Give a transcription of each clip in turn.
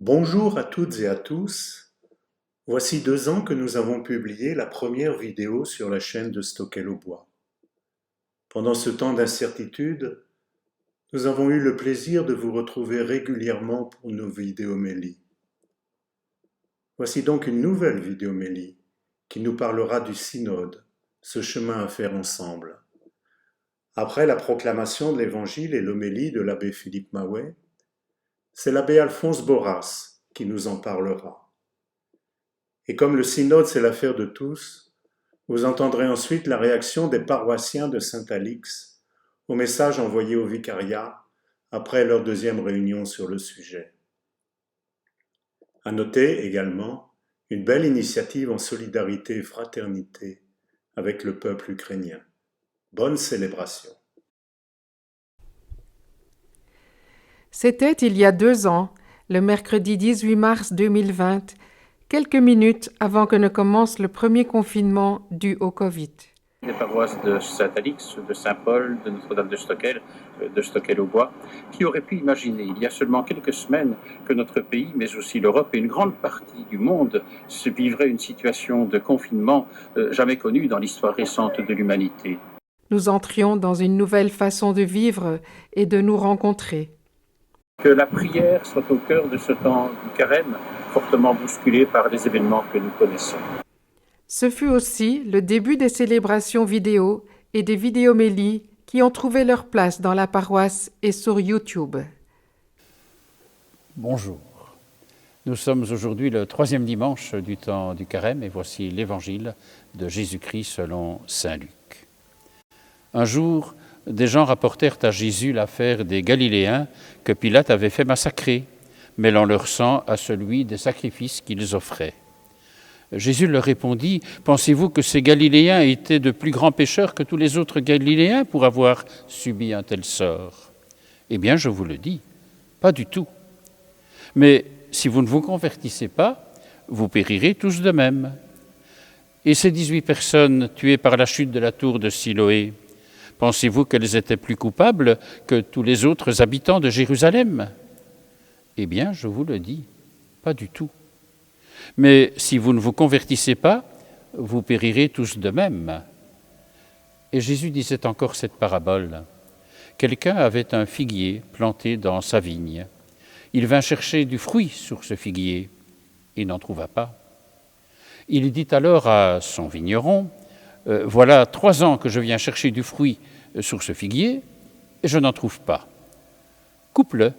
Bonjour à toutes et à tous. Voici 2 ans que nous avons publié la première vidéo sur la chaîne de Stockel-au-Bois. Pendant ce temps d'incertitude, nous avons eu le plaisir de vous retrouver régulièrement pour nos vidéomélies. Voici donc une nouvelle vidéomélie qui nous parlera du synode, ce chemin à faire ensemble. Après la proclamation de l'évangile et l'homélie de l'abbé Philippe Maouet, c'est l'abbé Alphonse Borras qui nous en parlera. Et comme le synode c'est l'affaire de tous, vous entendrez ensuite la réaction des paroissiens de Saint-Alix au message envoyé au vicariat après leur deuxième réunion sur le sujet. À noter également une belle initiative en solidarité et fraternité avec le peuple ukrainien. Bonne célébration. C'était il y a 2 ans, le mercredi 18 mars 2020, quelques minutes avant que ne commence le premier confinement dû au Covid. Des paroisses de Saint-Alix, de Saint-Paul, de Notre-Dame de Stockel-au-Bois, qui auraient pu imaginer il y a seulement quelques semaines que notre pays, mais aussi l'Europe et une grande partie du monde se vivraient une situation de confinement jamais connue dans l'histoire récente de l'humanité. Nous entrions dans une nouvelle façon de vivre et de nous rencontrer. Que la prière soit au cœur de ce temps du carême, fortement bousculé par les événements que nous connaissons. Ce fut aussi le début des célébrations vidéo et des vidéomélies qui ont trouvé leur place dans la paroisse et sur YouTube. Bonjour. Nous sommes aujourd'hui le 3e dimanche du temps du carême et voici l'évangile de Jésus-Christ selon saint Luc. Un jour, des gens rapportèrent à Jésus l'affaire des Galiléens que Pilate avait fait massacrer, mêlant leur sang à celui des sacrifices qu'ils offraient. Jésus leur répondit, « Pensez-vous que ces Galiléens étaient de plus grands pécheurs que tous les autres Galiléens pour avoir subi un tel sort? Eh bien, je vous le dis, pas du tout. Mais si vous ne vous convertissez pas, vous périrez tous de même. Et ces 18 personnes tuées par la chute de la tour de Siloé, pensez-vous qu'elles étaient plus coupables que tous les autres habitants de Jérusalem? Eh bien, je vous le dis, pas du tout. Mais si vous ne vous convertissez pas, vous périrez tous de même. » Et Jésus disait encore cette parabole. Quelqu'un avait un figuier planté dans sa vigne. Il vint chercher du fruit sur ce figuier. Il n'en trouva pas. Il dit alors à son vigneron, « Voilà 3 ans que je viens chercher du fruit sur ce figuier et je n'en trouve pas. Coupe-le.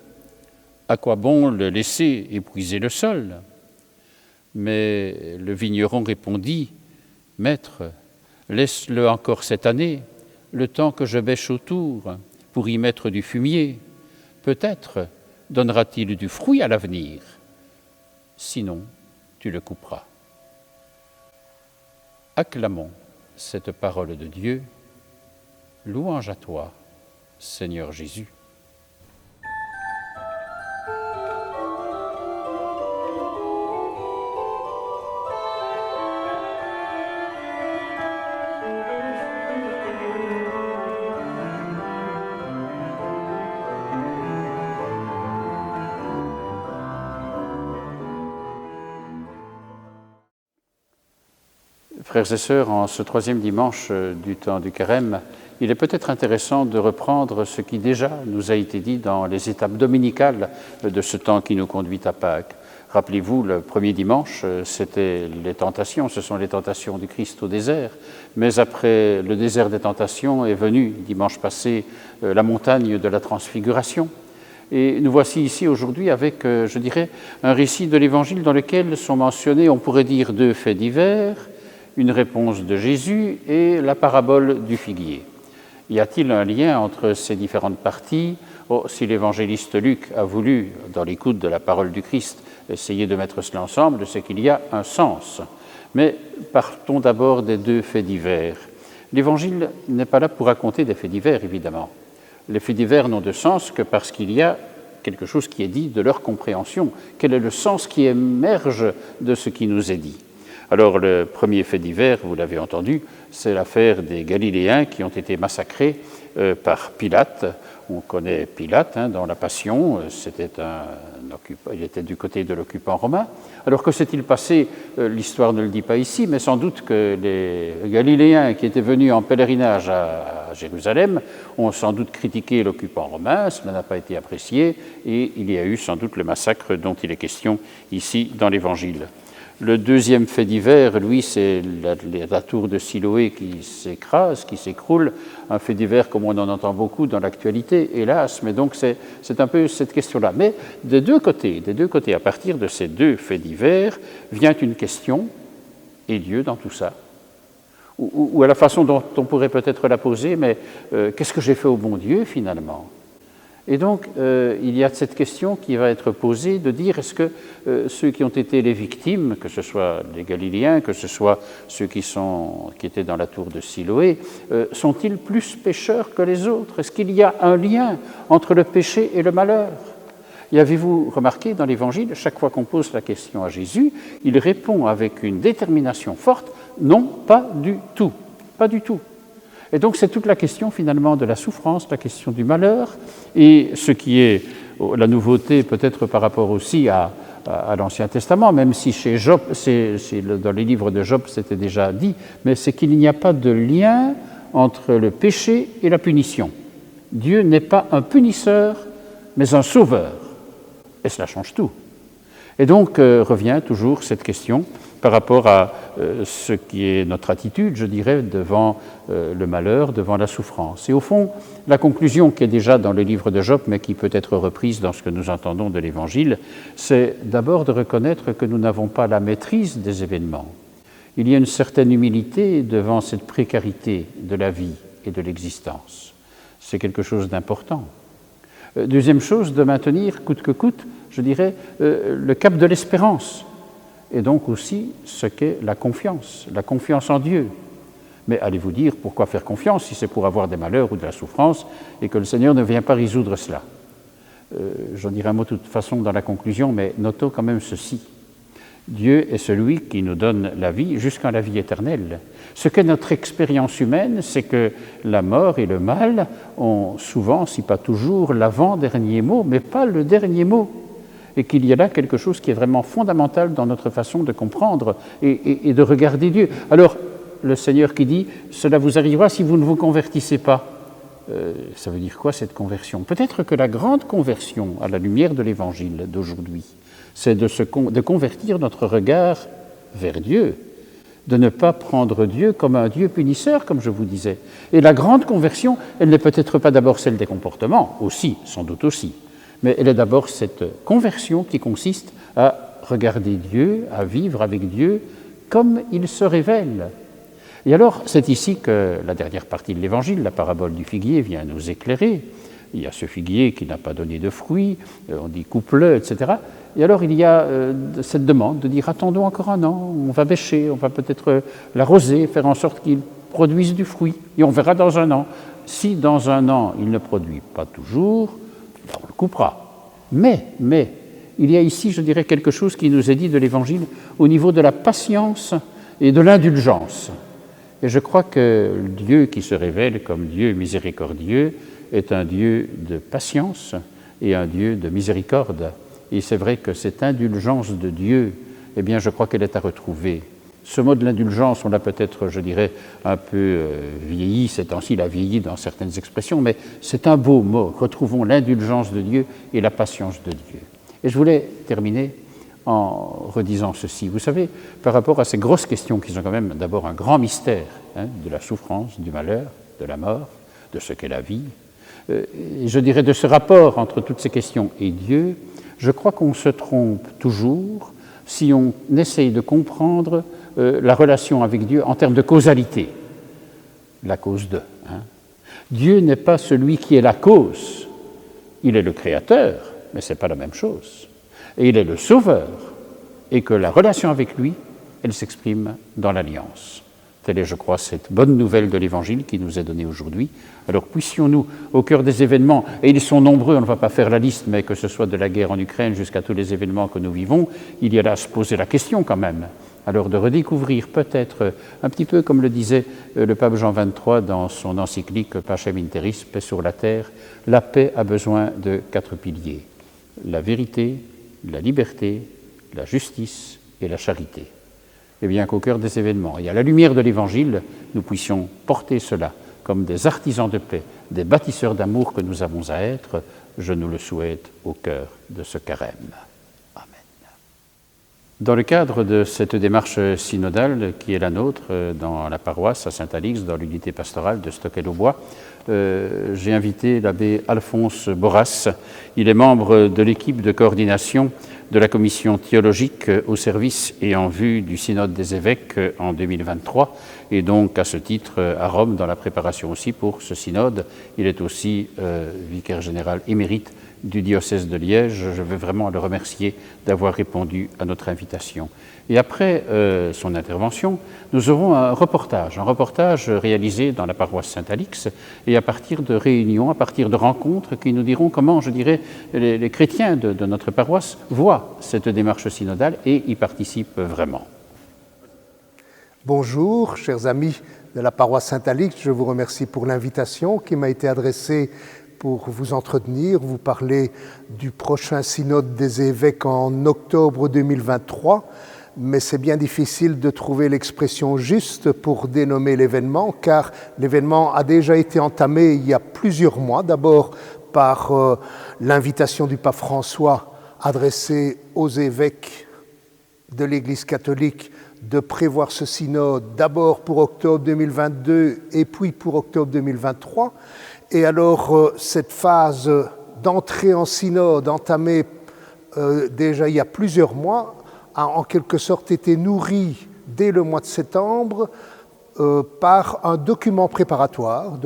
À quoi bon le laisser épuiser le sol ?» Mais le vigneron répondit, « Maître, laisse-le encore cette année, le temps que je bêche autour, pour y mettre du fumier. Peut-être donnera-t-il du fruit à l'avenir. Sinon, tu le couperas. » Acclamons cette parole de Dieu. Louange à toi, Seigneur Jésus. Frères et sœurs, en ce 3e dimanche du temps du carême, il est peut-être intéressant de reprendre ce qui déjà nous a été dit dans les étapes dominicales de ce temps qui nous conduit à Pâques. Rappelez-vous, le 1er dimanche, c'était les tentations, ce sont les tentations du Christ au désert, mais après le désert des tentations est venu, dimanche passé, la montagne de la transfiguration. Et nous voici ici aujourd'hui avec, je dirais, un récit de l'Évangile dans lequel sont mentionnés, on pourrait dire, 2 faits divers, une réponse de Jésus et la parabole du figuier. Y a-t-il un lien entre ces différentes parties? Si l'évangéliste Luc a voulu, dans l'écoute de la parole du Christ, essayer de mettre cela ensemble, c'est qu'il y a un sens. Mais partons d'abord des 2 faits divers. L'Évangile n'est pas là pour raconter des faits divers, évidemment. Les faits divers n'ont de sens que parce qu'il y a quelque chose qui est dit de leur compréhension. Quel est le sens qui émerge de ce qui nous est dit? Alors le premier fait divers, vous l'avez entendu, c'est l'affaire des Galiléens qui ont été massacrés par Pilate. On connaît Pilate dans la Passion, il était du côté de l'occupant romain. Alors que s'est-il passé? L'histoire ne le dit pas ici, mais sans doute que les Galiléens qui étaient venus en pèlerinage à Jérusalem ont sans doute critiqué l'occupant romain, cela n'a pas été apprécié, et il y a eu sans doute le massacre dont il est question ici dans l'Évangile. Le deuxième fait divers, lui, c'est la tour de Siloé qui s'écrase, qui s'écroule, un fait divers comme on en entend beaucoup dans l'actualité, hélas, mais donc c'est un peu cette question-là. Mais des deux côtés, à partir de ces deux faits divers, vient une question, et Dieu dans tout ça? Ou à la façon dont on pourrait peut-être la poser, mais qu'est-ce que j'ai fait au bon Dieu finalement? Et donc, il y a cette question qui va être posée de dire est-ce que ceux qui ont été les victimes, que ce soit les Galiléens, que ce soit ceux qui étaient dans la tour de Siloé, sont-ils plus pécheurs que les autres? Est-ce qu'il y a un lien entre le péché et le malheur? Et avez-vous remarqué dans l'Évangile, chaque fois qu'on pose la question à Jésus, il répond avec une détermination forte, non, pas du tout, pas du tout. Et donc c'est toute la question finalement de la souffrance, la question du malheur, et ce qui est la nouveauté peut-être par rapport aussi à l'Ancien Testament, même si chez Job, dans les livres de Job c'était déjà dit, mais c'est qu'il n'y a pas de lien entre le péché et la punition. Dieu n'est pas un punisseur, mais un sauveur. Et cela change tout. Et donc revient toujours cette question par rapport à ce qui est notre attitude, je dirais, devant le malheur, devant la souffrance. Et au fond, la conclusion qui est déjà dans le livre de Job, mais qui peut être reprise dans ce que nous entendons de l'Évangile, c'est d'abord de reconnaître que nous n'avons pas la maîtrise des événements. Il y a une certaine humilité devant cette précarité de la vie et de l'existence. C'est quelque chose d'important. Deuxième chose, de maintenir, coûte que coûte, je dirais, le cap de l'espérance. Et donc aussi ce qu'est la confiance en Dieu. Mais allez-vous dire, pourquoi faire confiance si c'est pour avoir des malheurs ou de la souffrance et que le Seigneur ne vient pas résoudre cela? J'en dirai un mot de toute façon dans la conclusion, mais notons quand même ceci. Dieu est celui qui nous donne la vie jusqu'à la vie éternelle. Ce qu'est notre expérience humaine, c'est que la mort et le mal ont souvent, si pas toujours, l'avant-dernier mot, mais pas le dernier mot. Et qu'il y a là quelque chose qui est vraiment fondamental dans notre façon de comprendre et de regarder Dieu. Alors, le Seigneur qui dit « Cela vous arrivera si vous ne vous convertissez pas ». Ça veut dire quoi cette conversion? Peut-être que la grande conversion à la lumière de l'Évangile d'aujourd'hui, c'est de convertir notre regard vers Dieu, de ne pas prendre Dieu comme un Dieu punisseur, comme je vous disais. Et la grande conversion, elle n'est peut-être pas d'abord celle des comportements, aussi, sans doute aussi, mais elle est d'abord cette conversion qui consiste à regarder Dieu, à vivre avec Dieu comme il se révèle. Et alors, c'est ici que la dernière partie de l'Évangile, la parabole du figuier, vient nous éclairer. Il y a ce figuier qui n'a pas donné de fruits, on dit coupe-le, etc. Et alors il y a cette demande de dire attendons encore un an, on va bêcher, on va peut-être l'arroser, faire en sorte qu'il produise du fruit, et on verra dans un an. Si dans un an il ne produit pas toujours, on le coupera. Mais, il y a ici, je dirais, quelque chose qui nous est dit de l'Évangile au niveau de la patience et de l'indulgence. Et je crois que Dieu qui se révèle comme Dieu miséricordieux est un Dieu de patience et un Dieu de miséricorde. Et c'est vrai que cette indulgence de Dieu, eh bien, je crois qu'elle est à retrouver. Ce mot de l'indulgence, on l'a peut-être, je dirais, un peu vieilli, ces temps-ci, il a vieilli dans certaines expressions, mais c'est un beau mot. Retrouvons l'indulgence de Dieu et la patience de Dieu. Et je voulais terminer en redisant ceci. Vous savez, par rapport à ces grosses questions qui sont quand même d'abord un grand mystère, de la souffrance, du malheur, de la mort, de ce qu'est la vie, et je dirais de ce rapport entre toutes ces questions et Dieu, je crois qu'on se trompe toujours si on essaye de comprendre la relation avec Dieu en termes de causalité, la cause de. Dieu n'est pas celui qui est la cause, il est le créateur, mais ce n'est pas la même chose. Et il est le sauveur, et que la relation avec lui, elle s'exprime dans l'alliance. Telle est, je crois, cette bonne nouvelle de l'Évangile qui nous est donnée aujourd'hui. Alors puissions-nous, au cœur des événements, et ils sont nombreux, on ne va pas faire la liste, mais que ce soit de la guerre en Ukraine jusqu'à tous les événements que nous vivons, il y a là à se poser la question quand même. alors de redécouvrir peut-être, un petit peu comme le disait le pape Jean XXIII dans son encyclique Pacem in Terris, paix sur la terre, la paix a besoin de 4 piliers, la vérité, la liberté, la justice et la charité. Et bien qu'au cœur des événements et à la lumière de l'Évangile, nous puissions porter cela comme des artisans de paix, des bâtisseurs d'amour que nous avons à être, je nous le souhaite au cœur de ce carême. Amen. Dans le cadre de cette démarche synodale qui est la nôtre dans la paroisse à Saint-Alix, dans l'unité pastorale de Stockel-au-Bois, j'ai invité l'abbé Alphonse Borras. Il est membre de l'équipe de coordination de la commission théologique au service et en vue du synode des évêques en 2023, et donc à ce titre à Rome dans la préparation aussi pour ce synode. Il est aussi vicaire général émérite du diocèse de Liège. Je veux vraiment le remercier d'avoir répondu à notre invitation. Et après son intervention, nous aurons un reportage réalisé dans la paroisse Saint-Alix, et à partir de réunions, à partir de rencontres qui nous diront comment, je dirais, les chrétiens de notre paroisse voient cette démarche synodale et y participent vraiment. Bonjour, chers amis de la paroisse Saint-Alix, je vous remercie pour l'invitation qui m'a été adressée pour vous entretenir, vous parler du prochain synode des évêques en octobre 2023. Mais c'est bien difficile de trouver l'expression juste pour dénommer l'événement, car l'événement a déjà été entamé il y a plusieurs mois, d'abord par l'invitation du pape François adressée aux évêques de l'Église catholique de prévoir ce synode d'abord pour octobre 2022 et puis pour octobre 2023. Et alors cette phase d'entrée en synode entamée déjà il y a plusieurs mois a en quelque sorte été nourrie dès le mois de septembre par un document préparatoire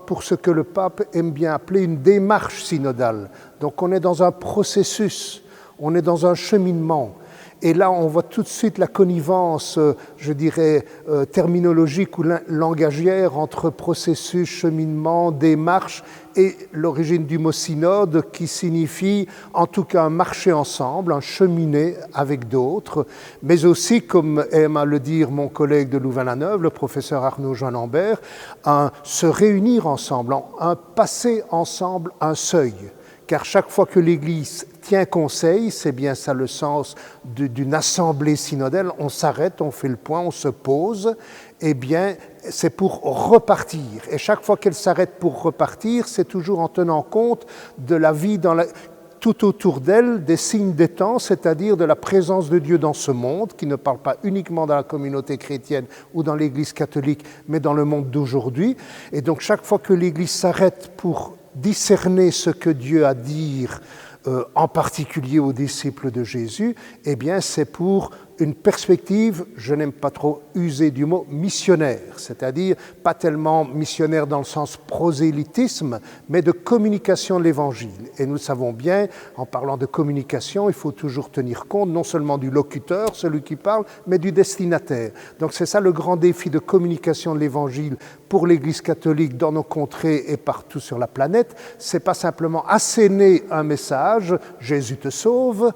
pour ce que le pape aime bien appeler une démarche synodale. Donc on est dans un processus, on est dans un cheminement. Et là, on voit tout de suite la connivence, je dirais, terminologique ou langagière entre processus, cheminement, démarche et l'origine du mot synode qui signifie en tout cas un marcher ensemble, un cheminer avec d'autres, mais aussi, comme aime à le dire mon collègue de Louvain-la-Neuve, le professeur Arnaud Jean-Lambert, un se réunir ensemble, un passer ensemble un seuil. Car chaque fois que l'Église tient conseil, c'est bien ça le sens d'une assemblée synodale, on s'arrête, on fait le point, on se pose, eh bien c'est pour repartir. Et chaque fois qu'elle s'arrête pour repartir, c'est toujours en tenant compte de la vie tout autour d'elle, des signes des temps, c'est-à-dire de la présence de Dieu dans ce monde, qui ne parle pas uniquement dans la communauté chrétienne ou dans l'Église catholique, mais dans le monde d'aujourd'hui. Et donc chaque fois que l'Église s'arrête pour discerner ce que Dieu a à dire, en particulier aux disciples de Jésus, eh bien c'est pour une perspective, je n'aime pas trop user du mot missionnaire, c'est-à-dire pas tellement missionnaire dans le sens prosélytisme, mais de communication de l'Évangile. Et nous savons bien, en parlant de communication, il faut toujours tenir compte non seulement du locuteur, celui qui parle, mais du destinataire. Donc c'est ça le grand défi de communication de l'Évangile pour l'Église catholique dans nos contrées et partout sur la planète. C'est pas simplement asséner un message, Jésus te sauve,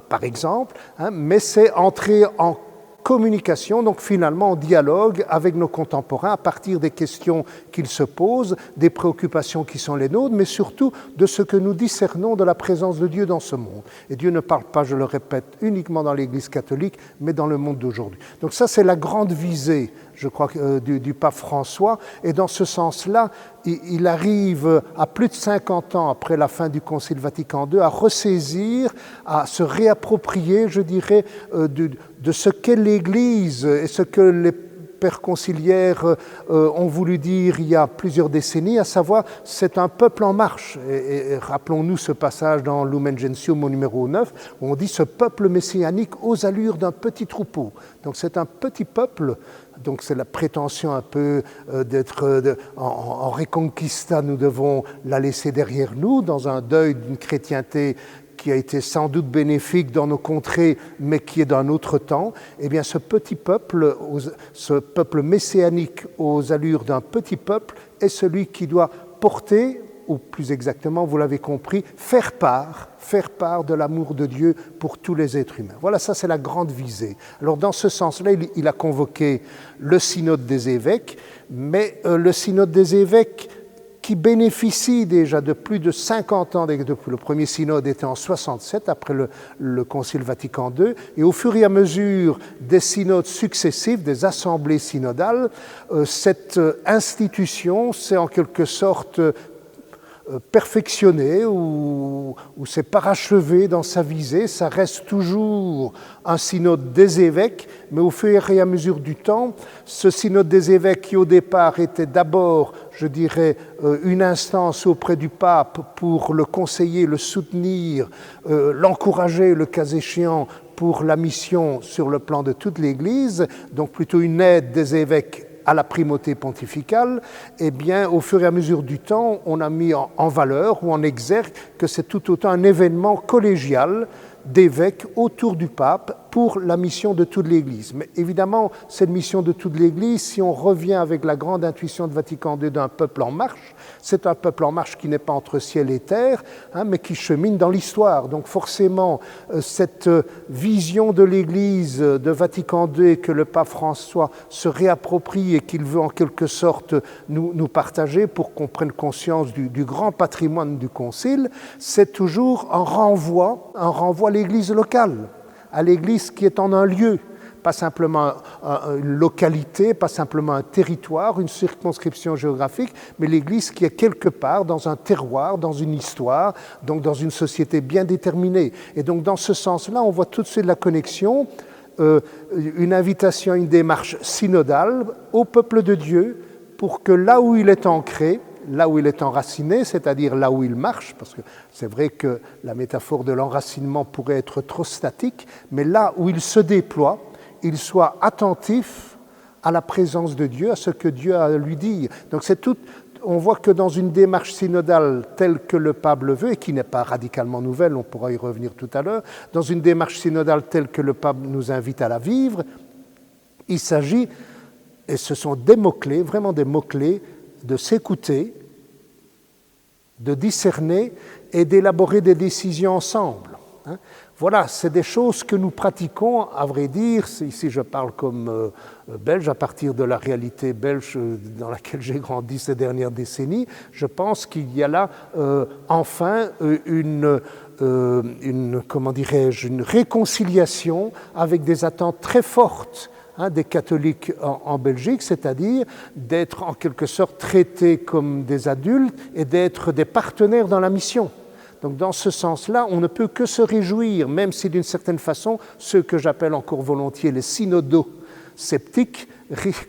par exemple, mais c'est entrer en communication, donc finalement en dialogue avec nos contemporains à partir des questions qu'ils se posent, des préoccupations qui sont les nôtres, mais surtout de ce que nous discernons de la présence de Dieu dans ce monde. Et Dieu ne parle pas, je le répète, uniquement dans l'Église catholique, mais dans le monde d'aujourd'hui. Donc ça, c'est la grande visée, je crois, du pape François. Et dans ce sens-là, il arrive à plus de 50 ans après la fin du Concile Vatican II à ressaisir, à se réapproprier, je dirais, de ce qu'est l'Église et ce que les pères conciliaires ont voulu dire il y a plusieurs décennies, à savoir c'est un peuple en marche. Et rappelons-nous ce passage dans Lumen Gentium au numéro 9, où on dit ce peuple messianique aux allures d'un petit troupeau. Donc c'est un petit peuple. Donc c'est la prétention un peu d'être en Reconquista, nous devons la laisser derrière nous, dans un deuil d'une chrétienté qui a été sans doute bénéfique dans nos contrées, mais qui est d'un autre temps. Eh bien ce petit peuple, ce peuple messianique aux allures d'un petit peuple, est celui qui doit porter ou plus exactement, vous l'avez compris, faire part de l'amour de Dieu pour tous les êtres humains. Voilà, ça c'est la grande visée. Alors dans ce sens-là, il a convoqué le synode des évêques, mais le synode des évêques qui bénéficie déjà de plus de 50 ans, depuis le premier synode était en 67, après le Concile Vatican II, et au fur et à mesure des synodes successifs, des assemblées synodales, cette institution s'est en quelque sorte perfectionné ou s'est parachevé dans sa visée. Ça reste toujours un synode des évêques, mais au fur et à mesure du temps, ce synode des évêques qui au départ était d'abord, je dirais, une instance auprès du pape pour le conseiller, le soutenir, l'encourager le cas échéant pour la mission sur le plan de toute l'Église, donc plutôt une aide des évêques à la primauté pontificale, eh bien, au fur et à mesure du temps, on a mis en valeur ou en exergue que c'est tout autant un événement collégial d'évêques autour du pape pour la mission de toute l'Église. Mais évidemment, cette mission de toute l'Église, si on revient avec la grande intuition de Vatican II d'un peuple en marche, c'est un peuple en marche qui n'est pas entre ciel et terre, mais qui chemine dans l'histoire. Donc forcément, cette vision de l'Église de Vatican II que le pape François se réapproprie et qu'il veut en quelque sorte nous partager pour qu'on prenne conscience du grand patrimoine du Concile, c'est toujours un renvoi à l'Église locale, à l'Église qui est en un lieu, pas simplement une localité, pas simplement un territoire, une circonscription géographique, mais l'Église qui est quelque part dans un terroir, dans une histoire, donc dans une société bien déterminée. Et donc dans ce sens-là, on voit tout de suite la connexion, une invitation, une démarche synodale au peuple de Dieu pour que là où il est ancré, là où il est enraciné, c'est-à-dire là où il marche, parce que c'est vrai que la métaphore de l'enracinement pourrait être trop statique, mais là où il se déploie, il soit attentif à la présence de Dieu, à ce que Dieu a à lui dire. Donc c'est tout. On voit que dans une démarche synodale telle que le pape le veut, et qui n'est pas radicalement nouvelle, on pourra y revenir tout à l'heure, dans une démarche synodale telle que le pape nous invite à la vivre, il s'agit, et ce sont des mots-clés, vraiment des mots-clés, de s'écouter, de discerner et d'élaborer des décisions ensemble. Voilà, c'est des choses que nous pratiquons, à vrai dire, ici je parle comme belge, à partir de la réalité belge dans laquelle j'ai grandi ces dernières décennies, je pense qu'il y a là enfin comment dirais-je, une réconciliation avec des attentes très fortes des catholiques en Belgique, c'est-à-dire d'être en quelque sorte traités comme des adultes et d'être des partenaires dans la mission. Donc dans ce sens-là, on ne peut que se réjouir, même si d'une certaine façon, ceux que j'appelle encore volontiers les synodo-sceptiques,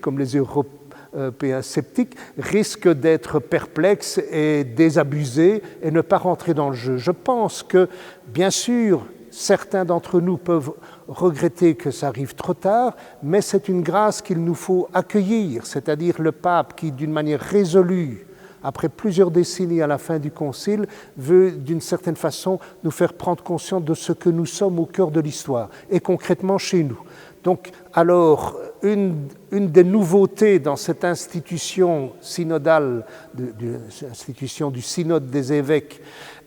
comme les Européens sceptiques, risquent d'être perplexes et désabusés et ne pas rentrer dans le jeu. Je pense que, bien sûr, certains d'entre nous peuvent regretter que ça arrive trop tard, mais c'est une grâce qu'il nous faut accueillir, c'est-à-dire le pape qui, d'une manière résolue, après plusieurs décennies à la fin du Concile, veut d'une certaine façon nous faire prendre conscience de ce que nous sommes au cœur de l'histoire, et concrètement chez nous. Donc, alors, une des nouveautés dans cette institution synodale, l'institution du synode des évêques,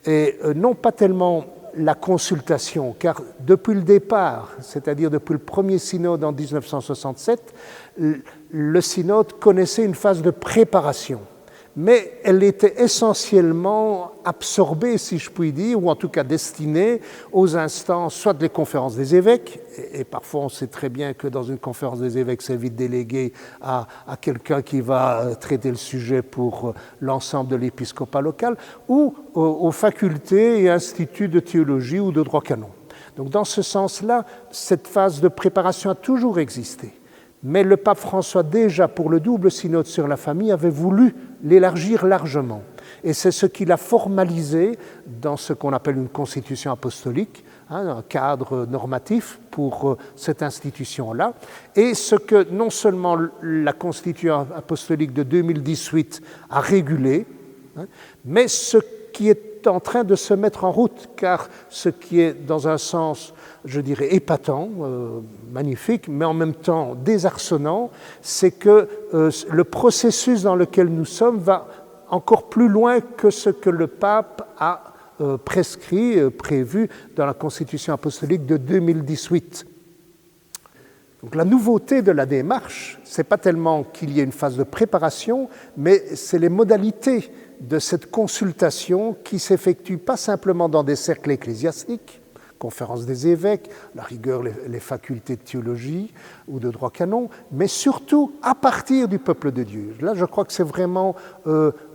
est non pas tellement la consultation, car depuis le départ, c'est-à-dire depuis le premier synode en 1967, le synode connaissait une phase de préparation. Mais elle était essentiellement absorbée, si je puis dire, ou en tout cas destinée aux instances, soit des conférences des évêques, et parfois on sait très bien que dans une conférence des évêques, c'est vite délégué à quelqu'un qui va traiter le sujet pour l'ensemble de l'épiscopat local, ou aux facultés et instituts de théologie ou de droit canon. Donc dans ce sens-là, cette phase de préparation a toujours existé. Mais le pape François, déjà pour le double synode sur la famille, avait voulu l'élargir largement. Et c'est ce qu'il a formalisé dans ce qu'on appelle une constitution apostolique, un cadre normatif pour cette institution-là. Et ce que non seulement la constitution apostolique de 2018 a régulé, mais ce qui est en train de se mettre en route, car ce qui est dans un sens, je dirais, épatant, magnifique, mais en même temps désarçonnant, c'est que le processus dans lequel nous sommes va encore plus loin que ce que le pape a prévu dans la Constitution apostolique de 2018. Donc la nouveauté de la démarche, ce n'est pas tellement qu'il y ait une phase de préparation, mais c'est les modalités de cette consultation qui s'effectuent pas simplement dans des cercles ecclésiastiques, conférence des évêques, la rigueur, les facultés de théologie ou de droit canon, mais surtout à partir du peuple de Dieu. Là, je crois que c'est vraiment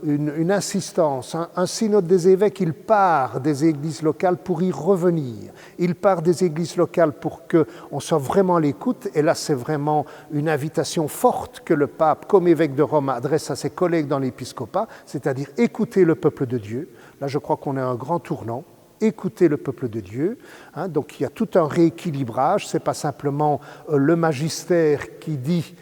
une insistance. Un synode des évêques, il part des églises locales pour y revenir. Il part des églises locales pour qu'on soit vraiment à l'écoute. Et là, c'est vraiment une invitation forte que le pape, comme évêque de Rome, adresse à ses collègues dans l'épiscopat, c'est-à-dire écouter le peuple de Dieu. Là, je crois qu'on est à un grand tournant. Écouter le peuple de Dieu. Donc il y a tout un rééquilibrage, ce n'est pas simplement le magistère qui dit,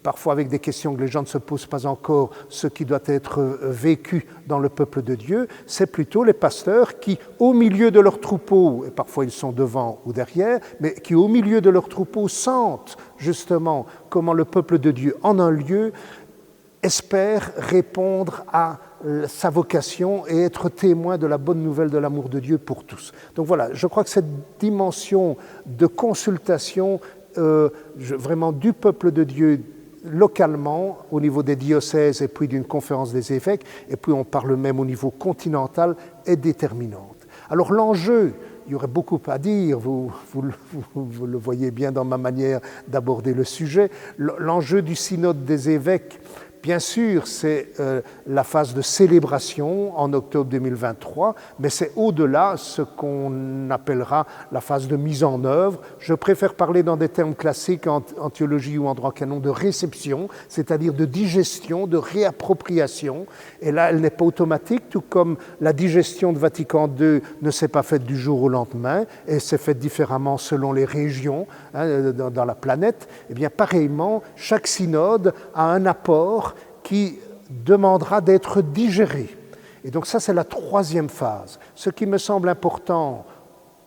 parfois avec des questions que les gens ne se posent pas encore, ce qui doit être vécu dans le peuple de Dieu, c'est plutôt les pasteurs qui, au milieu de leur troupeau, et parfois ils sont devant ou derrière, mais qui au milieu de leur troupeau sentent justement comment le peuple de Dieu, en un lieu, espère répondre à sa vocation et être témoin de la bonne nouvelle de l'amour de Dieu pour tous. Donc voilà, je crois que cette dimension de consultation vraiment du peuple de Dieu localement, au niveau des diocèses et puis d'une conférence des évêques, et puis on parle même au niveau continental, est déterminante. Alors l'enjeu, il y aurait beaucoup à dire, vous le voyez bien dans ma manière d'aborder le sujet, l'enjeu du synode des évêques, bien sûr, c'est la phase de célébration en octobre 2023, mais c'est au-delà ce qu'on appellera la phase de mise en œuvre. Je préfère parler dans des termes classiques en théologie ou en droit canon de réception, c'est-à-dire de digestion, de réappropriation. Et là, elle n'est pas automatique, tout comme la digestion de Vatican II ne s'est pas faite du jour au lendemain, et s'est faite différemment selon les régions dans la planète. Eh bien, pareillement, chaque synode a un apport qui demandera d'être digéré. Et donc ça, c'est la troisième phase. Ce qui me semble important,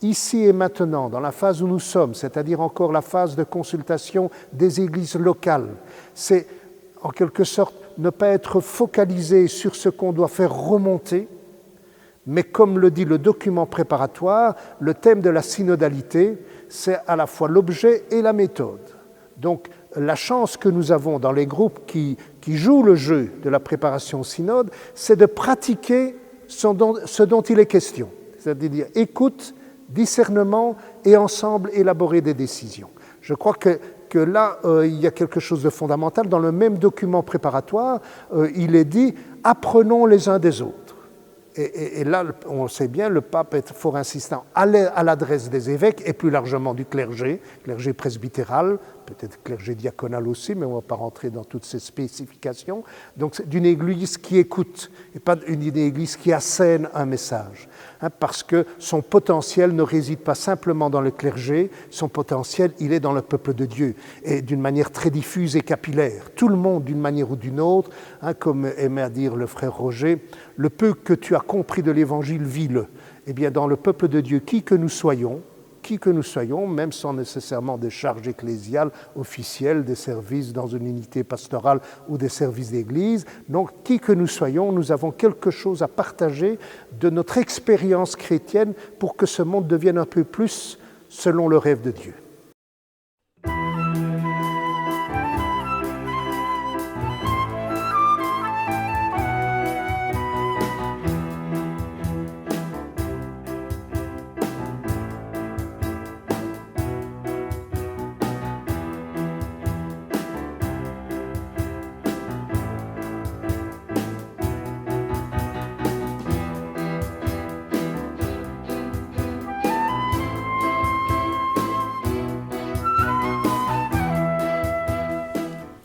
ici et maintenant, dans la phase où nous sommes, c'est-à-dire encore la phase de consultation des églises locales, c'est en quelque sorte ne pas être focalisé sur ce qu'on doit faire remonter, mais comme le dit le document préparatoire, le thème de la synodalité, c'est à la fois l'objet et la méthode. Donc, la chance que nous avons dans les groupes qui jouent le jeu de la préparation au synode, c'est de pratiquer ce dont il est question. C'est-à-dire écoute, discernement et ensemble élaborer des décisions. Je crois que là, il y a quelque chose de fondamental. Dans le même document préparatoire, il est dit « apprenons les uns des autres ». Et là, on le sait bien, le pape est fort insistant à l'adresse des évêques et plus largement du clergé presbytéral, peut-être clergé diaconal aussi, mais on ne va pas rentrer dans toutes ces spécifications. Donc c'est d'une église qui écoute et pas une église qui assène un message. Parce que son potentiel ne réside pas simplement dans le clergé, son potentiel, il est dans le peuple de Dieu, et d'une manière très diffuse et capillaire. Tout le monde, d'une manière ou d'une autre, comme aimait à dire le frère Roger, le peu que tu as compris de l'Évangile, vis-le. Eh bien, dans le peuple de Dieu, qui que nous soyons, même sans nécessairement des charges ecclésiales officielles, des services dans une unité pastorale ou des services d'église. Donc, qui que nous soyons, nous avons quelque chose à partager de notre expérience chrétienne pour que ce monde devienne un peu plus selon le rêve de Dieu.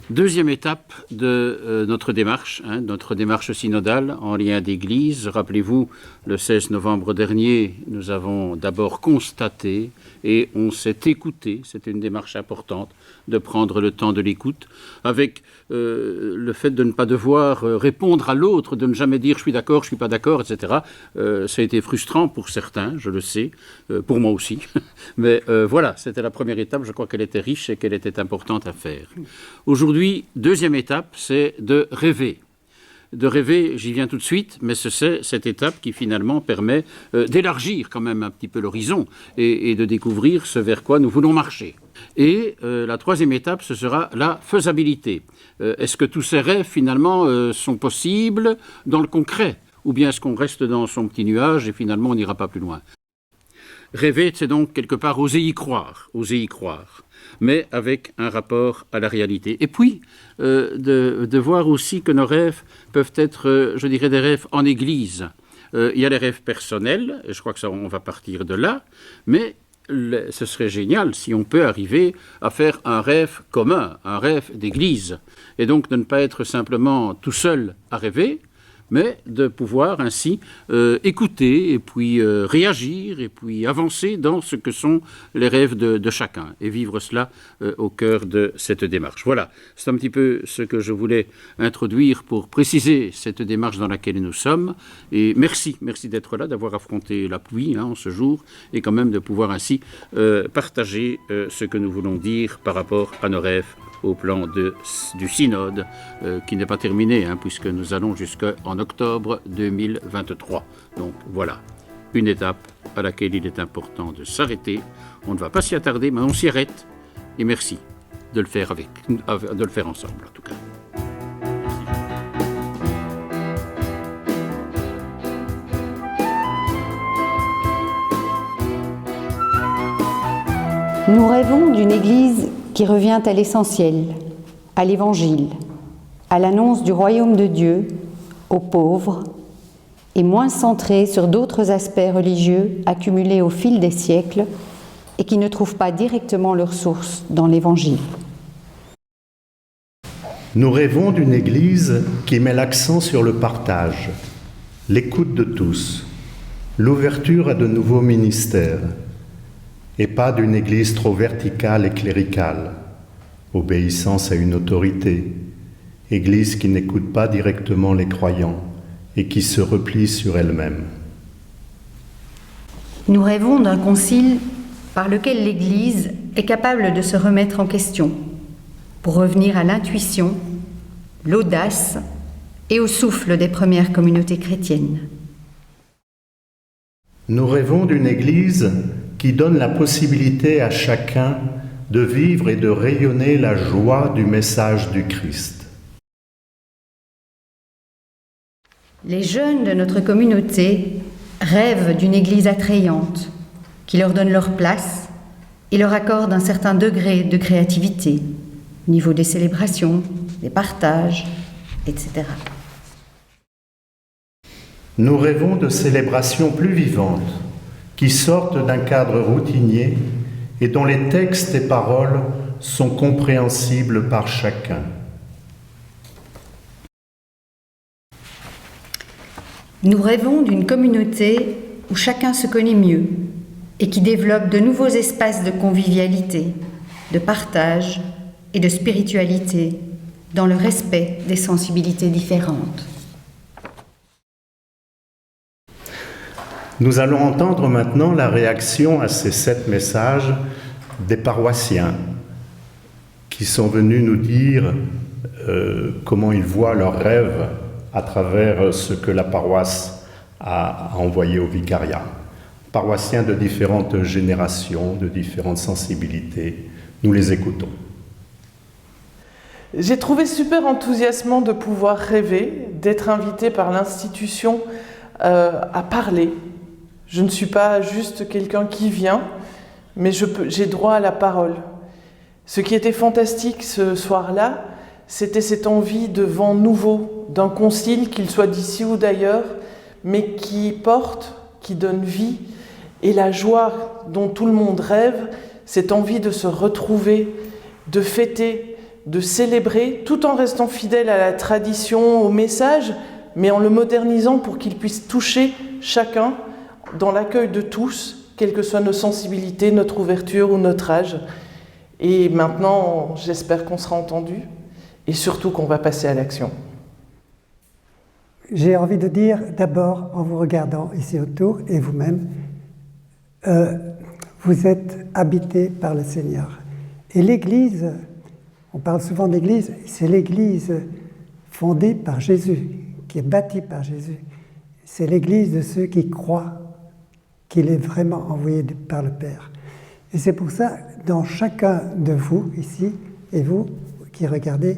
Deuxième étape de notre démarche synodale en lien d'Église. Rappelez-vous, le 16 novembre dernier, nous avons d'abord constaté et on s'est écouté. C'était une démarche importante de prendre le temps de l'écoute, avec le fait de ne pas devoir répondre à l'autre, de ne jamais dire « je suis d'accord, je ne suis pas d'accord », etc. Ça a été frustrant pour certains, je le sais, pour moi aussi. Mais voilà, c'était la première étape. Je crois qu'elle était riche et qu'elle était importante à faire. Aujourd'hui, deuxième étape, c'est de rêver. de rêver, j'y viens tout de suite, mais c'est cette étape qui finalement permet d'élargir quand même un petit peu l'horizon et de découvrir ce vers quoi nous voulons marcher. Et la troisième étape, ce sera la faisabilité. Est-ce que tous ces rêves finalement sont possibles dans le concret? Ou bien est-ce qu'on reste dans son petit nuage et finalement on n'ira pas plus loin? Rêver, c'est donc quelque part oser y croire, mais avec un rapport à la réalité. Et puis, de voir aussi que nos rêves peuvent être, je dirais, des rêves en Église. Il y a les rêves personnels, et je crois que ça, on va partir de là, mais ce serait génial si on peut arriver à faire un rêve commun, un rêve d'Église, et donc de ne pas être simplement tout seul à rêver, mais de pouvoir ainsi écouter et puis réagir et puis avancer dans ce que sont les rêves de chacun et vivre cela au cœur de cette démarche. Voilà, c'est un petit peu ce que je voulais introduire pour préciser cette démarche dans laquelle nous sommes. Et merci d'être là, d'avoir affronté la pluie en ce jour et quand même de pouvoir ainsi partager ce que nous voulons dire par rapport à nos rêves au plan du synode qui n'est pas terminé puisque nous allons jusqu'en octobre 2023. Donc voilà, une étape à laquelle il est important de s'arrêter. On ne va pas s'y attarder, mais on s'y arrête. Et merci de le faire de le faire ensemble en tout cas. Nous rêvons d'une Église qui revient à l'essentiel, à l'Évangile, à l'annonce du royaume de Dieu, aux pauvres, et moins centrée sur d'autres aspects religieux accumulés au fil des siècles et qui ne trouvent pas directement leur source dans l'Évangile. Nous rêvons d'une Église qui met l'accent sur le partage, l'écoute de tous, l'ouverture à de nouveaux ministères, et pas d'une Église trop verticale et cléricale, obéissance à une autorité, Église qui n'écoute pas directement les croyants et qui se replie sur elle-même. Nous rêvons d'un concile par lequel l'Église est capable de se remettre en question, pour revenir à l'intuition, l'audace et au souffle des premières communautés chrétiennes. Nous rêvons d'une Église qui donne la possibilité à chacun de vivre et de rayonner la joie du message du Christ. Les jeunes de notre communauté rêvent d'une Église attrayante, qui leur donne leur place et leur accorde un certain degré de créativité, au niveau des célébrations, des partages, etc. Nous rêvons de célébrations plus vivantes, qui sortent d'un cadre routinier et dont les textes et paroles sont compréhensibles par chacun. Nous rêvons d'une communauté où chacun se connaît mieux et qui développe de nouveaux espaces de convivialité, de partage et de spiritualité dans le respect des sensibilités différentes. Nous allons entendre maintenant la réaction à ces 7 messages des paroissiens qui sont venus nous dire comment ils voient leurs rêves à travers ce que la paroisse a envoyé au vicariat. Paroissiens de différentes générations, de différentes sensibilités. Nous les écoutons. J'ai trouvé super enthousiasmant de pouvoir rêver, d'être invité par l'institution à parler. Je ne suis pas juste quelqu'un qui vient, mais j'ai droit à la parole. Ce qui était fantastique ce soir-là, c'était cette envie de vent nouveau, d'un concile, qu'il soit d'ici ou d'ailleurs, mais qui porte, qui donne vie, et la joie dont tout le monde rêve, cette envie de se retrouver, de fêter, de célébrer, tout en restant fidèle à la tradition, au message, mais en le modernisant pour qu'il puisse toucher chacun dans l'accueil de tous, quelles que soient nos sensibilités, notre ouverture ou notre âge. Et maintenant, j'espère qu'on sera entendu et surtout qu'on va passer à l'action. J'ai envie de dire d'abord, en vous regardant ici autour et vous-même, vous êtes habités par le Seigneur. Et l'Église, on parle souvent d'Église, c'est l'Église fondée par Jésus qui est bâtie par Jésus. C'est l'Église de ceux qui croient qu'il est vraiment envoyé par le Père. Et c'est pour ça, dans chacun de vous ici, et vous qui regardez,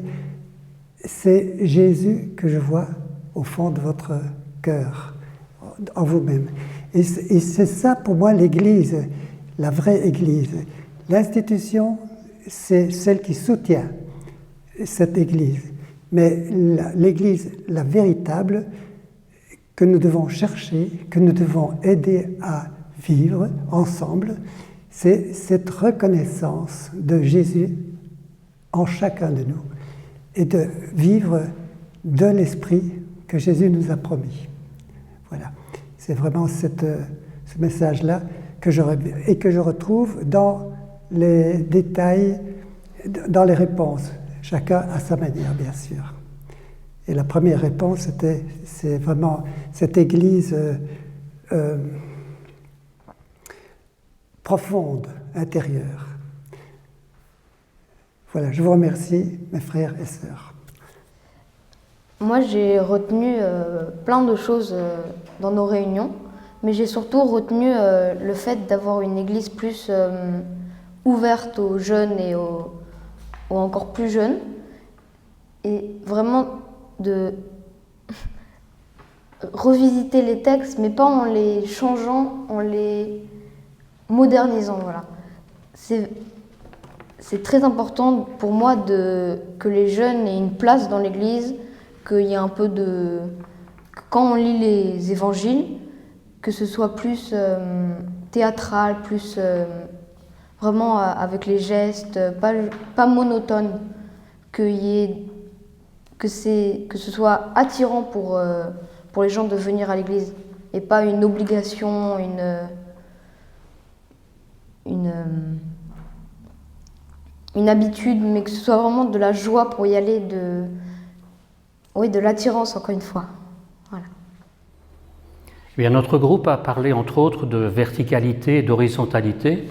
c'est Jésus que je vois au fond de votre cœur, en vous-même. Et c'est ça pour moi l'Église, la vraie Église. L'institution, c'est celle qui soutient cette Église. Mais l'Église, la véritable, que nous devons chercher, que nous devons aider à vivre ensemble, c'est cette reconnaissance de Jésus en chacun de nous et de vivre de l'esprit que Jésus nous a promis. Voilà, c'est vraiment ce message-là que je retrouve dans les détails, dans les réponses, chacun à sa manière, bien sûr. Et la première réponse, c'est vraiment cette Église profonde, intérieure. Voilà, je vous remercie, mes frères et sœurs. Moi, j'ai retenu plein de choses dans nos réunions, mais j'ai surtout retenu le fait d'avoir une Église plus ouverte aux jeunes et aux encore plus jeunes, et vraiment de revisiter les textes, mais pas en les changeant, en les modernisant. Voilà. C'est très important pour moi que les jeunes aient une place dans l'Église, qu'il y ait un peu de... Quand on lit les évangiles, que ce soit plus théâtral, plus vraiment avec les gestes, pas monotone, que ce soit attirant pour les gens de venir à l'église et pas une obligation, une habitude, mais que ce soit vraiment de la joie pour y aller, de l'attirance encore une fois. Voilà. Eh bien, notre groupe a parlé entre autres de verticalité et d'horizontalité.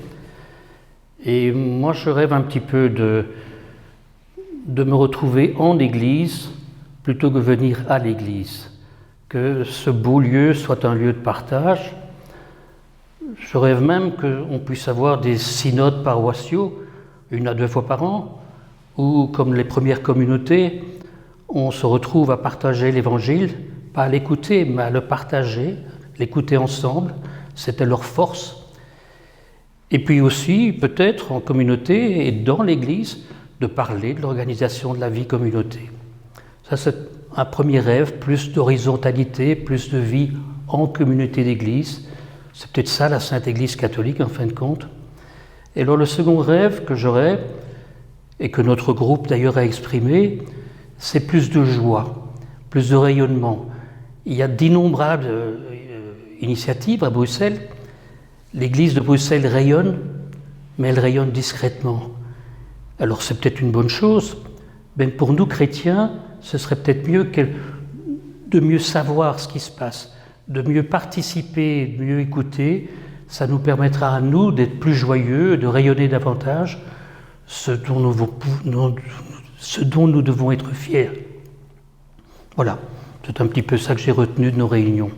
Et moi, je rêve un petit peu de me retrouver en Église plutôt que venir à l'Église. Que ce beau lieu soit un lieu de partage. Je rêve même qu'on puisse avoir des synodes paroissiaux, 1 à 2 fois par an, où, comme les premières communautés, on se retrouve à partager l'Évangile, pas à l'écouter, mais à le partager, l'écouter ensemble. C'était leur force. Et puis aussi, peut-être en communauté et dans l'Église, de parler de l'organisation de la vie communauté. Ça, c'est un premier rêve, plus d'horizontalité, plus de vie en communauté d'Église. C'est peut-être ça la Sainte Église catholique, en fin de compte. Et alors le second rêve que j'aurais, et que notre groupe d'ailleurs a exprimé, c'est plus de joie, plus de rayonnement. Il y a d'innombrables initiatives à Bruxelles. L'Église de Bruxelles rayonne, mais elle rayonne discrètement. Alors c'est peut-être une bonne chose, mais pour nous chrétiens, ce serait peut-être mieux de mieux savoir ce qui se passe, de mieux participer, de mieux écouter. Ça nous permettra à nous d'être plus joyeux, de rayonner davantage, ce dont nous devons être fiers. Voilà, c'est un petit peu ça que j'ai retenu de nos réunions.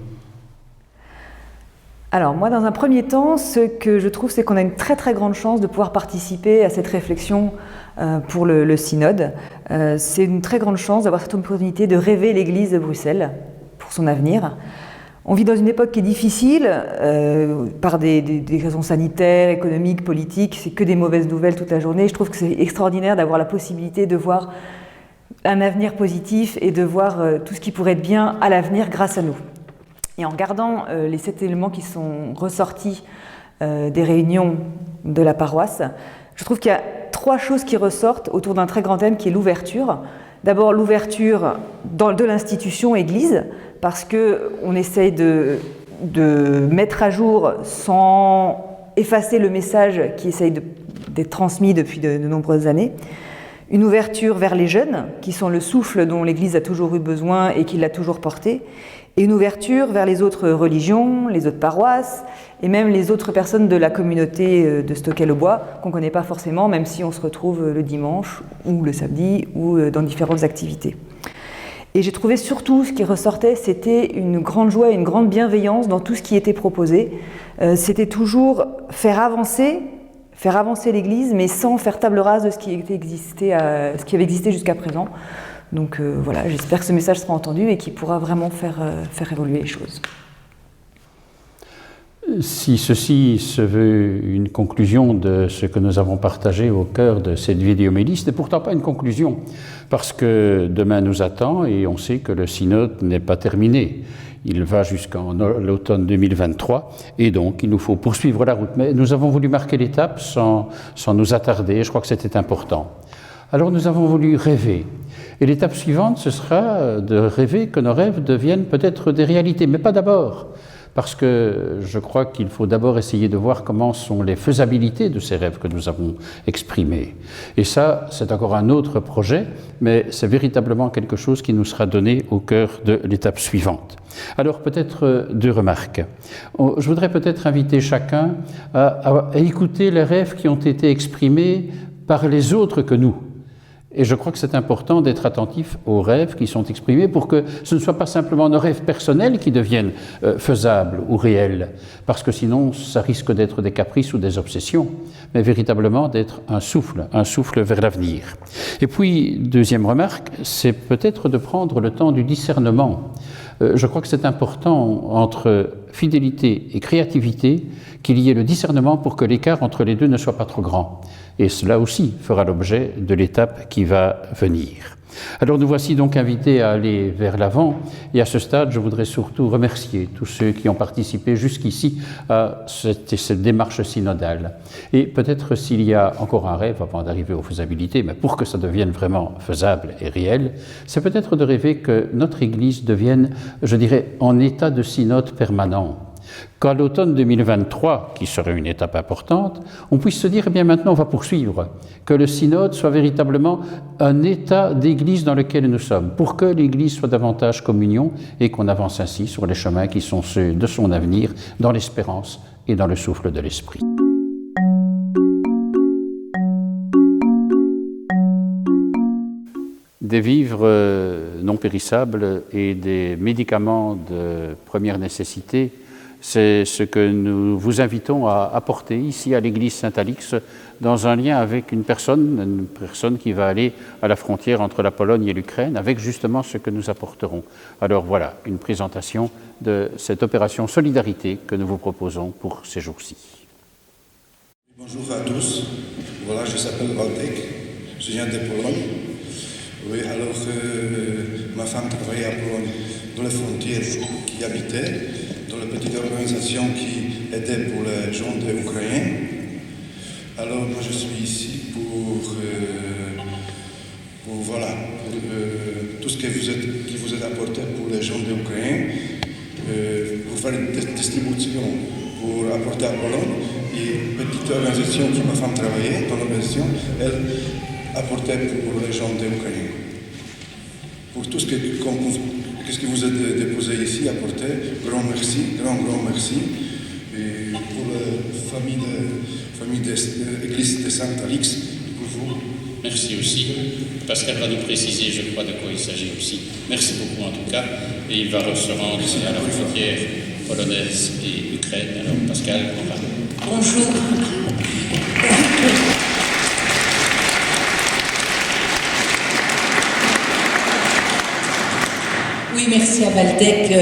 Alors moi, dans un premier temps, ce que je trouve, c'est qu'on a une très très grande chance de pouvoir participer à cette réflexion pour le synode. C'est une très grande chance d'avoir cette opportunité de rêver l'Église de Bruxelles pour son avenir. On vit dans une époque qui est difficile, par des raisons sanitaires, économiques, politiques, c'est que des mauvaises nouvelles toute la journée. Je trouve que c'est extraordinaire d'avoir la possibilité de voir un avenir positif et de voir tout ce qui pourrait être bien à l'avenir grâce à nous. Et en regardant les 7 éléments qui sont ressortis des réunions de la paroisse, je trouve qu'il y a 3 choses qui ressortent autour d'un très grand thème qui est l'ouverture. D'abord l'ouverture de l'institution Église, parce qu'on essaye de mettre à jour sans effacer le message qui essaye d'être transmis depuis de nombreuses années. Une ouverture vers les jeunes, qui sont le souffle dont l'Église a toujours eu besoin et qui l'a toujours porté. Et une ouverture vers les autres religions, les autres paroisses, et même les autres personnes de la communauté de Stockel-au-Bois, qu'on ne connaît pas forcément, même si on se retrouve le dimanche, ou le samedi, ou dans différentes activités. Et j'ai trouvé surtout ce qui ressortait, c'était une grande joie et une grande bienveillance dans tout ce qui était proposé. C'était toujours faire avancer l'Église, mais sans faire table rase de ce qui avait existé jusqu'à présent. Donc voilà, j'espère que ce message sera entendu et qu'il pourra vraiment faire évoluer les choses. Si ceci se veut une conclusion de ce que nous avons partagé au cœur de cette vidéomélie, ce n'est pourtant pas une conclusion, parce que demain nous attend et on sait que le synode n'est pas terminé. Il va jusqu'en l'automne 2023 et donc il nous faut poursuivre la route. Mais nous avons voulu marquer l'étape sans nous attarder, je crois que c'était important. Alors nous avons voulu rêver. Et l'étape suivante, ce sera de rêver que nos rêves deviennent peut-être des réalités, mais pas d'abord. Parce que je crois qu'il faut d'abord essayer de voir comment sont les faisabilités de ces rêves que nous avons exprimés. Et ça, c'est encore un autre projet, mais c'est véritablement quelque chose qui nous sera donné au cœur de l'étape suivante. Alors peut-être deux remarques. Je voudrais peut-être inviter chacun à écouter les rêves qui ont été exprimés par les autres que nous. Et je crois que c'est important d'être attentif aux rêves qui sont exprimés pour que ce ne soit pas simplement nos rêves personnels qui deviennent faisables ou réels, parce que sinon ça risque d'être des caprices ou des obsessions, mais véritablement d'être un souffle vers l'avenir. Et puis, deuxième remarque, c'est peut-être de prendre le temps du discernement. Je crois que c'est important entre fidélité et créativité qu'il y ait le discernement pour que l'écart entre les deux ne soit pas trop grand. Et cela aussi fera l'objet de l'étape qui va venir. Alors nous voici donc invités à aller vers l'avant et à ce stade je voudrais surtout remercier tous ceux qui ont participé jusqu'ici à cette démarche synodale. Et peut-être s'il y a encore un rêve avant d'arriver aux faisabilités, mais pour que ça devienne vraiment faisable et réel, c'est peut-être de rêver que notre Église devienne, je dirais, en état de synode permanent. Qu'à l'automne 2023, qui serait une étape importante, on puisse se dire, eh bien maintenant on va poursuivre, que le synode soit véritablement un état d'église dans lequel nous sommes, pour que l'église soit davantage communion et qu'on avance ainsi sur les chemins qui sont ceux de son avenir, dans l'espérance et dans le souffle de l'esprit. Des vivres non périssables et des médicaments de première nécessité, c'est ce que nous vous invitons à apporter ici à l'église Saint-Alix dans un lien avec une personne qui va aller à la frontière entre la Pologne et l'Ukraine avec justement ce que nous apporterons. Alors voilà, une présentation de cette opération Solidarité que nous vous proposons pour ces jours-ci. Bonjour à tous, voilà, je m'appelle Waldek, je viens de Pologne. Oui, alors ma femme travaillait à Pologne dans les frontières qui habitaient, dans la petite organisation qui aidait pour les gens ukrainiens. Alors moi je suis ici pour tout ce qui vous est apporté pour les gens ukrainiens, pour faire une distribution, pour apporter à Pologne. Et une petite organisation qui ma femme travaillait dans l'organisation, elle apportait pour les gens ukrainiens. Pour tout ce que vous avez déposé ici, apporté, grand merci. Et pour la famille de l'église de Saint-Alix, pour vous. Merci aussi. Pascal va nous préciser, je crois, de quoi il s'agit aussi. Merci beaucoup en tout cas. Et il va se rendre à la frontière polonaise et Ukraine. Alors Pascal, on va. Bonjour. Oui, merci à Waldek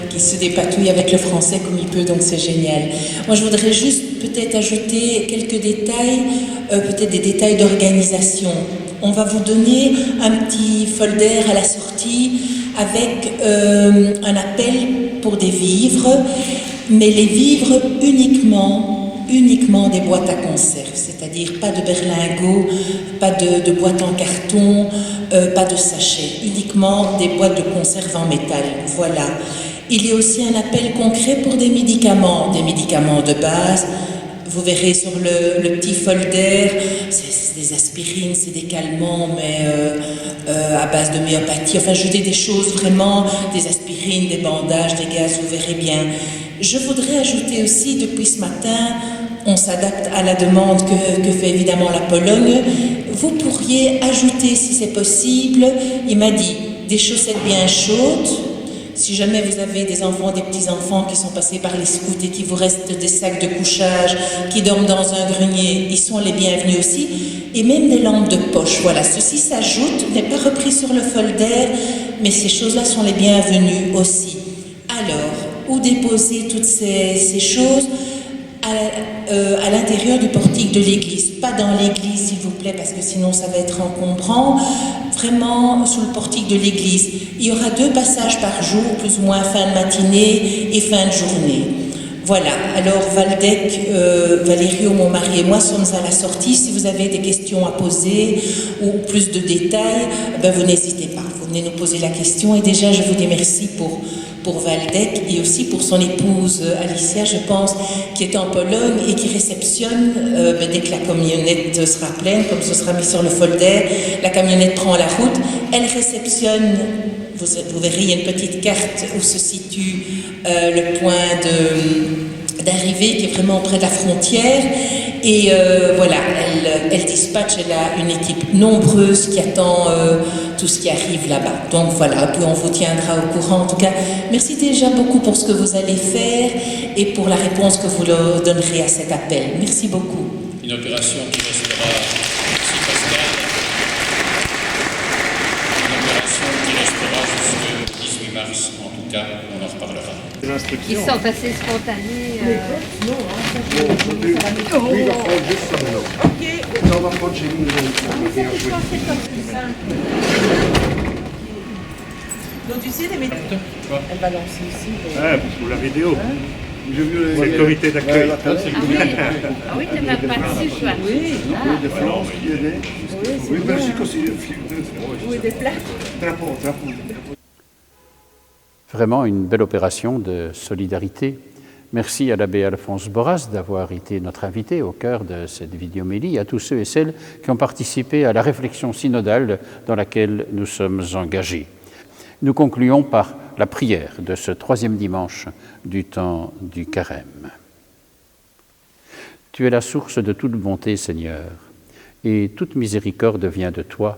qui se dépatouille avec le français comme il peut, donc c'est génial. Moi, je voudrais juste peut-être ajouter quelques détails, peut-être des détails d'organisation. On va vous donner un petit folder à la sortie avec un appel pour des vivres, mais les vivres uniquement des boîtes à conserve, c'est-à-dire pas de berlingots, pas de boîtes en carton, pas de sachets, uniquement des boîtes de conserve en métal. Voilà. Il y a aussi un appel concret pour des médicaments de base. Vous verrez sur le petit folder, c'est des aspirines, c'est des calmants, mais à base de myopathie. Enfin, je dis des choses vraiment, des aspirines, des bandages, des gaz, vous verrez bien. Je voudrais ajouter aussi, depuis ce matin, on s'adapte à la demande que fait évidemment la Pologne. Vous pourriez ajouter, si c'est possible, il m'a dit, des chaussettes bien chaudes. Si jamais vous avez des enfants, des petits-enfants qui sont passés par les scouts et qui vous restent des sacs de couchage, qui dorment dans un grenier, ils sont les bienvenus aussi. Et même des lampes de poche. Voilà, ceci s'ajoute, n'est pas repris sur le folder, mais ces choses-là sont les bienvenues aussi. Alors, où déposer toutes ces choses? À l'intérieur du portique de l'église. Pas dans l'église, s'il vous plaît, parce que sinon ça va être encombrant. Vraiment sous le portique de l'église. Il y aura 2 passages par jour, plus ou moins fin de matinée et fin de journée. Voilà, alors Valdec, Valério, mon mari et moi sommes à la sortie. Si vous avez des questions à poser ou plus de détails, ben vous n'hésitez pas. Vous venez nous poser la question. Et déjà, je vous dis merci pour Valdec et aussi pour son épouse Alicia, je pense, qui est en Pologne et qui réceptionne, dès que la camionnette sera pleine, comme ce sera mis sur le folder, la camionnette prend la route, elle réceptionne, vous verrez, il y a une petite carte où se situe le point d'arrivée qui est vraiment près de la frontière. Et voilà, elle dispatche, elle a une équipe nombreuse qui attend tout ce qui arrive là-bas. Donc voilà, puis on vous tiendra au courant. En tout cas, merci déjà beaucoup pour ce que vous allez faire et pour la réponse que vous leur donnerez à cet appel. Merci beaucoup. Une opération qui restera, merci Pascal, une opération qui restera jusqu'au 18 mars, en tout cas, on en reparlera. Ils sont assez spontanés. Non, oui, il va prendre juste ça maintenant. Ok. On va prendre chez nous. Donc tu sais, les méthodes. Elle va lancer ici. Ah, pour la vidéo. C'est le comité d'accueil. Ah oui, tu n'as pas reçu, toi. Oui. De France qui est né. Oui, Belgique aussi. Oui, des plats. Drapeau. Vraiment une belle opération de solidarité. Merci à l'abbé Alphonse Borras d'avoir été notre invité au cœur de cette vidéomélie, à tous ceux et celles qui ont participé à la réflexion synodale dans laquelle nous sommes engagés. Nous concluons par la prière de ce 3e dimanche du temps du carême. Tu es la source de toute bonté, Seigneur, et toute miséricorde vient de toi.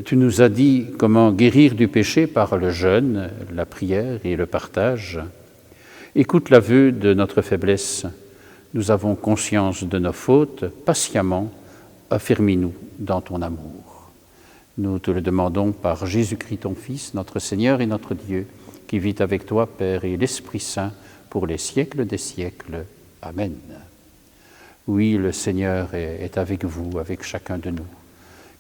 Tu nous as dit comment guérir du péché par le jeûne, la prière et le partage. Écoute l'aveu de notre faiblesse. Nous avons conscience de nos fautes. Patiemment, affermis-nous dans ton amour. Nous te le demandons par Jésus-Christ, ton Fils, notre Seigneur et notre Dieu, qui vit avec toi, Père et l'Esprit Saint, pour les siècles des siècles. Amen. Oui, le Seigneur est avec vous, avec chacun de nous.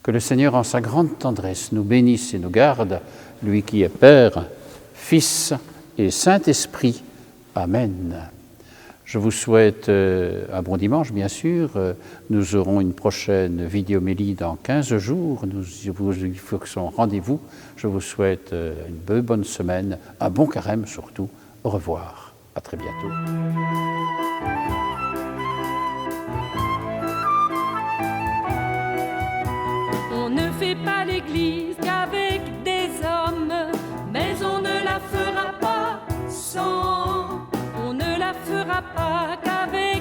Que le Seigneur, en sa grande tendresse, nous bénisse et nous garde, lui qui est Père, Fils et Saint-Esprit. Amen. Je vous souhaite un bon dimanche, bien sûr. Nous aurons une prochaine vidéomélie dans 15 jours. Nous vous fixons rendez-vous. Je vous souhaite une bonne semaine, un bon carême surtout. Au revoir. À très bientôt. On ne fait pas l'Église qu'avec des hommes, mais on ne la fera pas sans. On ne la fera pas qu'avec